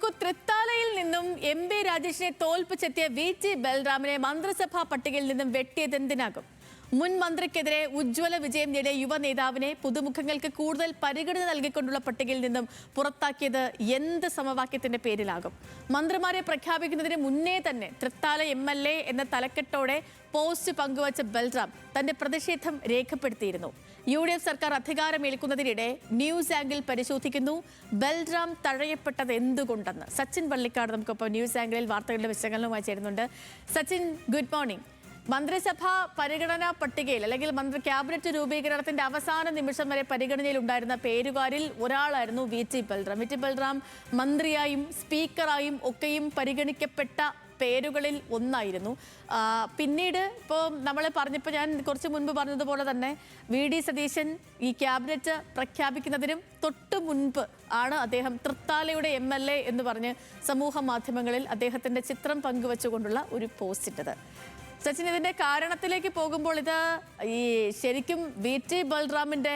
നോക്കൂ, തൃത്താലയിൽ നിന്നും MP രാജേഷിനെ തോൽപ്പിച്ചെത്തിയ VT ബൽറാമിനെ മന്ത്രിസഭാ പട്ടികയിൽ നിന്നും വെട്ടിയതെന്തിനാകും? മുൻ മന്ത്രിക്കെതിരെ ഉജ്ജ്വല വിജയം നേടിയ യുവ നേതാവിനെ പുതുമുഖങ്ങൾക്ക് കൂടുതൽ പരിഗണന നൽകിക്കൊണ്ടുള്ള പട്ടികയിൽ നിന്നും പുറത്താക്കിയത് എന്ത് സമവാക്യത്തിന്റെ പേരിലാകും? മന്ത്രിമാരെ പ്രഖ്യാപിക്കുന്നതിന് മുന്നേ തന്നെ തൃത്താല MLA എന്ന തലക്കെട്ടോടെ പോസ്റ്റ് പങ്കുവച്ച ബൽറാം തന്റെ പ്രതിഷേധം രേഖപ്പെടുത്തിയിരുന്നു. UDF സർക്കാർ അധികാരമേൽക്കുന്നതിനിടെ ന്യൂസ് ആംഗിൾ പരിശോധിക്കുന്നു, ബൽറാം തഴയപ്പെട്ടത് എന്തുകൊണ്ടെന്ന്. സച്ചിൻ വള്ളിക്കാട് നമുക്കൊപ്പം ന്യൂസ് ആംഗിളിൽ വാർത്തകളുടെ വിശകലനവുമായി ചേരുന്നുണ്ട്. Sachin, good morning. മന്ത്രിസഭാ പരിഗണനാ പട്ടികയിൽ അല്ലെങ്കിൽ ക്യാബിനറ്റ് രൂപീകരണത്തിന്റെ അവസാന നിമിഷം വരെ പരിഗണനയിൽ ഉണ്ടായിരുന്ന പേരുകാരിൽ ഒരാളായിരുന്നു VT ബൽറാം. VT ബൽറാം മന്ത്രിയായും സ്പീക്കറായും ഒക്കെയും പരിഗണിക്കപ്പെട്ട പേരുകളിൽ ഒന്നായിരുന്നു. പിന്നീട് ഇപ്പോൾ നമ്മൾ പറഞ്ഞപ്പോൾ ഞാൻ കുറച്ച് മുൻപ് പറഞ്ഞതുപോലെ തന്നെ VD സതീശൻ ഈ ക്യാബിനറ്റ് പ്രഖ്യാപിക്കുന്നതിനും തൊട്ട് മുൻപ് ആണ് അദ്ദേഹം തൃത്താലയുടെ MLA എന്ന് പറഞ്ഞ് സമൂഹ മാധ്യമങ്ങളിൽ അദ്ദേഹത്തിൻ്റെ ചിത്രം പങ്കുവെച്ചുകൊണ്ടുള്ള ഒരു പോസ്റ്റ് ഇട്ടത്. സച്ചിൻ, ഇതിന്റെ കാരണത്തിലേക്ക് പോകുമ്പോൾ ഇത് ഈ ശരിക്കും VT ബൽറാമിന്റെ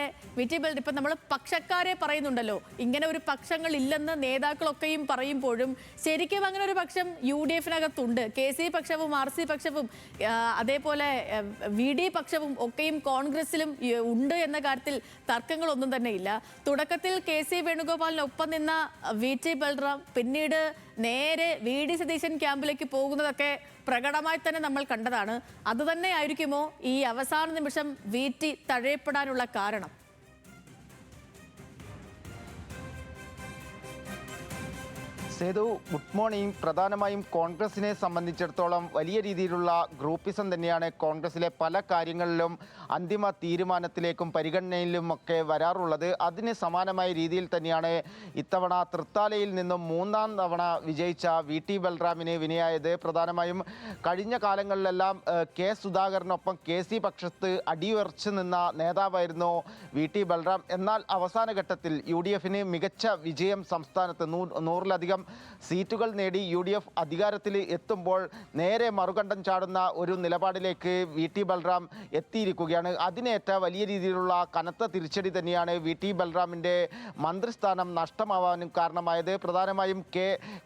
ഇപ്പം നമ്മൾ പക്ഷക്കാരെ പറയുന്നുണ്ടല്ലോ, ഇങ്ങനെ ഒരു പക്ഷങ്ങൾ ഇല്ലെന്ന് നേതാക്കളൊക്കെയും പറയുമ്പോഴും ശരിക്കും അങ്ങനെ ഒരു പക്ഷം UDF-നകത്തുണ്ട്. KC പക്ഷവും RC പക്ഷവും അതേപോലെ VD പക്ഷവും ഒക്കെയും കോൺഗ്രസിലും ഉണ്ട് എന്ന കാര്യത്തിൽ തർക്കങ്ങളൊന്നും തന്നെ ഇല്ല. തുടക്കത്തിൽ KC വേണുഗോപാലിനൊപ്പം നിന്ന VT ബൽറാം പിന്നീട് നേരെ VD സതീശൻ ക്യാമ്പിലേക്ക് പോകുന്നതൊക്കെ പ്രകടമായി തന്നെ നമ്മൾ കണ്ടതാണ്. അതുതന്നെ ആയിരിക്കുമോ ഈ അവസാന നിമിഷം VT തഴയപ്പെടാനുള്ള കാരണം? Sethu, good morning. പ്രധാനമായും കോൺഗ്രസിനെ സംബന്ധിച്ചിടത്തോളം വലിയ രീതിയിലുള്ള ഗ്രൂപ്പിസം തന്നെയാണ് കോൺഗ്രസിലെ പല കാര്യങ്ങളിലും അന്തിമ തീരുമാനത്തിലേക്കും പരിഗണനയിലും ഒക്കെ വരാറുള്ളത്. അതിന് സമാനമായ രീതിയിൽ തന്നെയാണ് ഇത്തവണ തൃത്താലയിൽ നിന്നും 3ാം തവണ വിജയിച്ച VT ബൽറാമിന് വിനയായത്. പ്രധാനമായും കഴിഞ്ഞ കാലങ്ങളിലെല്ലാം K സുധാകരനൊപ്പം KC പക്ഷത്ത് അടിയുറച്ചു നിന്ന നേതാവായിരുന്നു VT ബൽറാം. എന്നാൽ അവസാന ഘട്ടത്തിൽ UDF-ന് മികച്ച വിജയം സംസ്ഥാനത്ത് 100-ലധികം സീറ്റുകൾ നേടി UDF അധികാരത്തിൽ എത്തുമ്പോൾ നേരെ മറുകണ്ഠം ചാടുന്ന ഒരു നിലപാടിലേക്ക് VT ബൽറാം എത്തിയിരിക്കുകയാണ്. അതിനേറ്റ വലിയ രീതിയിലുള്ള കനത്ത തിരിച്ചടി തന്നെയാണ് VT ബൽറാമിൻ്റെ മന്ത്രിസ്ഥാനം നഷ്ടമാവാനും കാരണമായത്. പ്രധാനമായും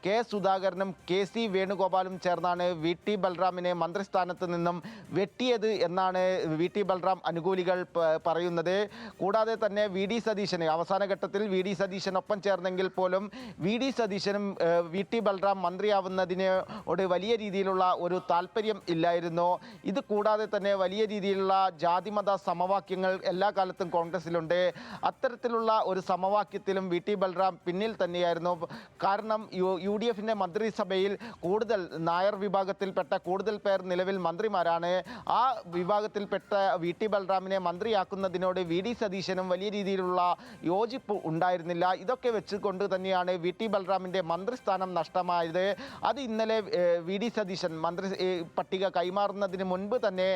K സുധാകരനും KC വേണുഗോപാലും ചേർന്നാണ് VT ബൽറാമിനെ മന്ത്രിസ്ഥാനത്ത് നിന്നും വെട്ടിയത് എന്നാണ് VT ബൽറാം അനുകൂലികൾ പറയുന്നത്. കൂടാതെ തന്നെ VD സതീശന് അവസാന ഘട്ടത്തിൽ VD സതീശനൊപ്പം ചേർന്നെങ്കിൽ പോലും VD സതീശനും VT ബൽറാം മന്ത്രിയാവുന്നതിനോട് വലിയ രീതിയിലുള്ള ഒരു താല്പര്യം ഇല്ലായിരുന്നു. ഇത് കൂടാതെ തന്നെ വലിയ രീതിയിലുള്ള ജാതിമത സമവാക്യങ്ങൾ എല്ലാ കാലത്തും കോൺഗ്രസിലുണ്ട്. അത്തരത്തിലുള്ള ഒരു സമവാക്യത്തിലും VT ബൽറാം പിന്നിൽ തന്നെയായിരുന്നു. കാരണം UDF-ന്റെ മന്ത്രിസഭയിൽ കൂടുതൽ നായർ വിഭാഗത്തിൽപ്പെട്ട കൂടുതൽ പേർ നിലവിൽ മന്ത്രിമാരാണ്. ആ വിഭാഗത്തിൽപ്പെട്ട VT ബൽറാമിനെ മന്ത്രിയാക്കുന്നതിനോട് VD സതീശനും വലിയ രീതിയിലുള്ള യോജിപ്പ് ഉണ്ടായിരുന്നില്ല. ഇതൊക്കെ വെച്ചുകൊണ്ട് തന്നെയാണ് VT ബൽറാമിൻ്റെ മന്ത്രിസ്ഥാനം നഷ്ടമായത്. അത് ഇന്നലെ VD സതീശൻ മന്ത്രി പട്ടിക കൈമാറുന്നതിന് മുൻപ് തന്നെ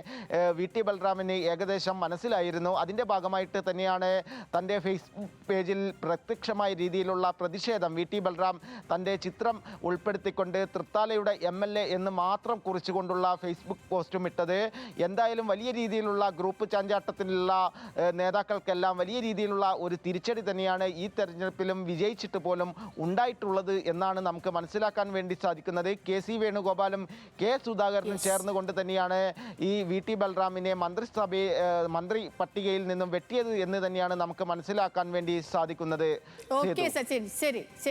VT ബൽറാമിന് ഏകദേശം മനസ്സിലായിരുന്നു. അതിൻ്റെ ഭാഗമായിട്ട് തന്നെയാണ് തൻ്റെ ഫേസ്ബുക്ക് പേജിൽ പ്രത്യക്ഷമായ രീതിയിലുള്ള പ്രതിഷേധം VT ബൽറാം തൻ്റെ ചിത്രം ഉൾപ്പെടുത്തിക്കൊണ്ട് തൃത്താലയുടെ MLA എന്ന് മാത്രം കുറിച്ചുകൊണ്ടുള്ള ഫേസ്ബുക്ക് പോസ്റ്റും ഇട്ടത്. എന്തായാലും വലിയ രീതിയിലുള്ള ഗ്രൂപ്പ് ചാഞ്ചാട്ടത്തിലുള്ള നേതാക്കൾക്കെല്ലാം വലിയ രീതിയിലുള്ള ഒരു തിരിച്ചടി തന്നെയാണ് ഈ തെരഞ്ഞെടുപ്പിലും വിജയിച്ചിട്ട് പോലും ഉണ്ടായിട്ടുള്ളത് എന്നാണ് നമുക്ക് മനസ്സിലാക്കാൻ വേണ്ടി സാധിക്കുന്നത്. KC വേണുഗോപാലും K സുധാകരനും ചേർന്നുകൊണ്ട് തന്നെയാണ് ഈ VT ബൽറാമിനെ മന്ത്രി പട്ടികയിൽ നിന്നും വെട്ടിയത് എന്ന് തന്നെയാണ് നമുക്ക് മനസ്സിലാക്കാൻ വേണ്ടി സാധിക്കുന്നത്. സച്ചിൻ, ശരി.